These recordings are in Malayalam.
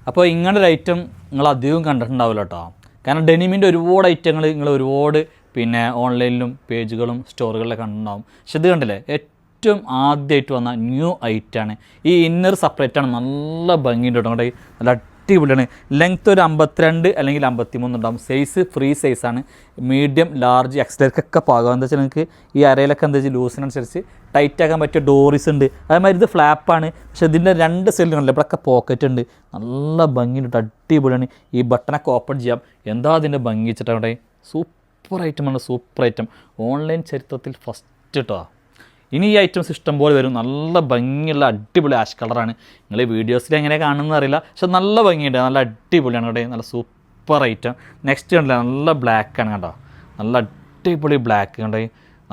അപ്പോൾ ഇങ്ങനൊരു ഐറ്റം നിങ്ങൾ അധികം കണ്ടിട്ടുണ്ടാവില്ല കേട്ടോ. കാരണം ഡെനിമിൻ്റെ ഒരുപാട് ഐറ്റങ്ങൾ നിങ്ങൾ ഒരുപാട് പിന്നെ ഓൺലൈനിലും പേജുകളും സ്റ്റോറുകളിലൊക്കെ കണ്ടിട്ടുണ്ടാവും. പക്ഷെ ഇത് കണ്ടില്ലേ, ഏറ്റവും ആദ്യമായിട്ട് വന്ന ന്യൂ ഐറ്റാണ്. ഈ ഇന്നർ സെപ്പറേറ്റാണ്, നല്ല ഭംഗിയുണ്ട് കേട്ടോ. നല്ല അടിപൊളിയാണ്. ലെങ്ത്ത് ഒരു 52 അല്ലെങ്കിൽ 53 ഉണ്ടാകും. സൈസ് ഫ്രീ സൈസാണ്. മീഡിയം, ലാർജ്, എക്സലൊക്കെ പാകം. എന്താ വെച്ചാൽ നിങ്ങൾക്ക് ഈ അരയിലൊക്കെ എന്താ വെച്ചാൽ ലൂസിനനുസരിച്ച് ടൈറ്റ് ആക്കാൻ പറ്റിയ ഡോറീസ് ഉണ്ട്. അതേമാതിരി ഇത് ഫ്ലാപ്പാണ്. പക്ഷെ ഇതിൻ്റെ 2 സൈഡിലും കണ്ടില്ല, ഇവിടെയൊക്കെ പോക്കറ്റ് ഉണ്ട്. നല്ല ഭംഗിയുണ്ട്, അടിപൊളിയാണ്. ഈ ബട്ടണൊക്കെ ഓപ്പൺ ചെയ്യാം. എന്താ അതിൻ്റെ ഭംഗി വെച്ചിട്ടവിടെ. സൂപ്പർ ഐറ്റമാണ്, സൂപ്പർ ഐറ്റം. ഓൺലൈൻ ചരിത്രത്തിൽ ഫസ്റ്റ് കേട്ടോ. ഇനി ഈ ഐറ്റംസ് ഇഷ്ടം പോലെ വരും. നല്ല ഭംഗിയുള്ള അടിപൊളി ആഷ് കളറാണ്. നിങ്ങൾ ഈ വീഡിയോസിൽ എങ്ങനെ കാണുമെന്ന് അറിയില്ല, പക്ഷെ നല്ല ഭംഗിയുണ്ട്, നല്ല അടിപൊളിയാണ് കേട്ടോ. നല്ല സൂപ്പർ ഐറ്റം. നെക്സ്റ്റ് കണ്ടില്ല, നല്ല ബ്ലാക്കാണ് കേട്ടോ. നല്ല അടിപൊളി ബ്ലാക്ക് കണ്ടോ,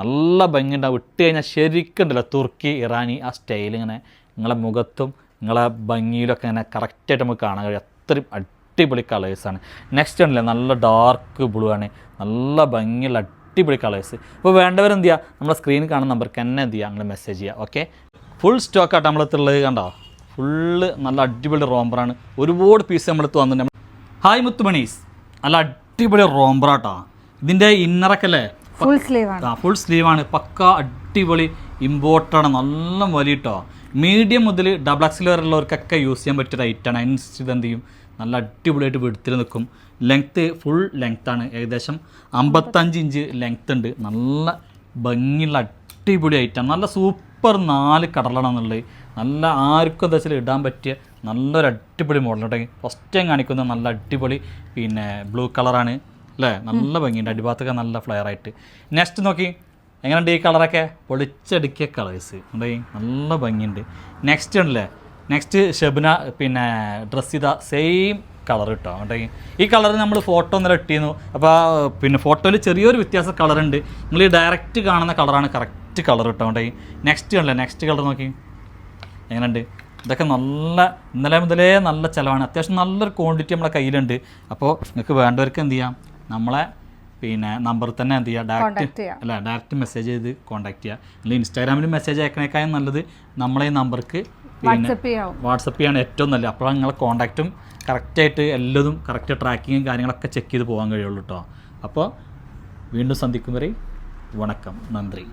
നല്ല ഭംഗിയുണ്ടാവും. ഇട്ട് കഴിഞ്ഞാൽ ശരിക്കും ഉണ്ടല്ലോ തുർക്കി ഇറാനി ആ സ്റ്റൈൽ ഇങ്ങനെ നിങ്ങളെ മുഖത്തും നിങ്ങളെ ഭംഗിയിലൊക്കെ ഇങ്ങനെ കറക്റ്റായിട്ട് നമുക്ക് കാണാൻ കഴിയും. അത്രയും അടിപൊളി കളേഴ്സാണ്. നെക്സ്റ്റ് ഉണ്ടല്ലേ, നല്ല ഡാർക്ക് ബ്ലൂ ആണ്. നല്ല ഭംഗിയുള്ള അടിപൊളി കളേഴ്സ്. ഇപ്പോൾ വേണ്ടവരെന്ത് ചെയ്യുക, നമ്മുടെ സ്ക്രീനിൽ കാണുന്ന നമ്പർക്ക് തന്നെ എന്ത് ചെയ്യുക, നിങ്ങൾ മെസ്സേജ് ചെയ്യുക. ഓക്കെ, ഫുൾ സ്റ്റോക്കായിട്ട് നമ്മളെത്തുള്ളത് കണ്ടോ. ഫുള്ള് നല്ല അടിപൊളി റോംബറാണ്. ഒരുപാട് പീസ് നമ്മളെത്ത് വന്നിട്ടുണ്ട്. ഹായ് മുത്തുമണീസ്, നല്ല അടിപൊളി റോംബറാട്ടോ. ഇതിൻ്റെ ഇന്നറൊക്കെ അല്ലേ ഫുൾ സ്ലീവാണ്. ഫുൾ സ്ലീവാണ്. പക്ക അടിപൊളി ഇമ്പോർട്ടാണ്. നല്ല വലിയിട്ടോ. മീഡിയം മുതൽ ഡബിൾ എക്സൽ വരെയുള്ളവർക്കൊക്കെ യൂസ് ചെയ്യാൻ പറ്റിയ ഐറ്റാണ്. അതിനനുസരിച്ച് എന്ത് ചെയ്യും, നല്ല അടിപൊളിയായിട്ട് വെടുത്തിൽ നിൽക്കും. ലെങ്ത്ത് ഫുൾ ലെങ്ത്താണ്. ഏകദേശം 55 ഇഞ്ച് ലെങ്ത്ത് ഉണ്ട്. നല്ല ഭംഗിയുള്ള അടിപൊളി ഐറ്റം. നല്ല സൂപ്പർ 4 കളറിലാണെന്നുള്ളത്. നല്ല ആർക്കും എന്താ വെച്ചാൽ ഇടാൻ പറ്റിയ നല്ലൊരു അടിപൊളി മോഡൽ കേട്ടോ. ഫസ്റ്റ് ടൈം കാണിക്കുന്നത് നല്ല അടിപൊളി പിന്നെ ബ്ലൂ കളറാണ് അല്ലേ. നല്ല ഭംഗിയുണ്ട്. അടിഭാഗത്തൊക്കെ നല്ല ഫ്ലെയർ ആയിട്ട്. നെക്സ്റ്റ് നോക്കി എങ്ങനെയുണ്ട് ഈ കളറൊക്കെ, പൊളിച്ചടുക്കിയ കളേഴ്സ് ഉണ്ട്. നല്ല ഭംഗിയുണ്ട്. നെക്സ്റ്റ് ഉണ്ടല്ലേ, നെക്സ്റ്റ് ഷെബ്ന പിന്നെ ഡ്രസ്സ് ചെയ്ത സെയിം കളർ കിട്ടോ കേട്ടോ. ഈ കളർ നമ്മൾ ഫോട്ടോ ഒന്നര ഇട്ടിരുന്നു. അപ്പോൾ പിന്നെ ഫോട്ടോയിൽ ചെറിയൊരു വ്യത്യാസം കളറുണ്ട്. നിങ്ങൾ ഈ ഡയറക്റ്റ് കാണുന്ന കളറാണ് കറക്റ്റ് കളർ കിട്ടോ കേട്ടോ. നെക്സ്റ്റ് ഉണ്ടല്ലേ, നെക്സ്റ്റ് കളർ നോക്കി എങ്ങനെയുണ്ട്. ഇതൊക്കെ നല്ല ഇന്നലെ മുതലേ നല്ല ചിലവാണ്. അത്യാവശ്യം നല്ലൊരു ക്വാണ്ടിറ്റി നമ്മളെ കയ്യിലുണ്ട്. അപ്പോൾ നിങ്ങൾക്ക് വേണ്ടവർക്ക് എന്ത് ചെയ്യാം, നമ്മളെ പിന്നെ നമ്പർ തന്നെ എന്ത് ചെയ്യുക, ഡയറക്റ്റ് മെസ്സേജ് ചെയ്ത് കോൺടാക്ട് ചെയ്യുക. അല്ലെങ്കിൽ ഇൻസ്റ്റാഗ്രാമിൽ മെസ്സേജ് അയക്കണേക്കാളും നല്ലത് നമ്മളെ ഈ നമ്പർക്ക് പിന്നെ വാട്സപ്പ് ചെയ്യാണ് ഏറ്റവും നല്ലത്. അപ്പോഴാണ് നിങ്ങളെ കോൺടാക്റ്റും കറക്റ്റായിട്ട് എല്ലതും കറക്റ്റ് ട്രാക്കിങ്ങും കാര്യങ്ങളൊക്കെ ചെക്ക് ചെയ്ത് പോകാൻ കഴിയുള്ളൂ കേട്ടോ. അപ്പോൾ വീണ്ടും സന്ധിക്കും വരെ വണക്കം, നന്ദി.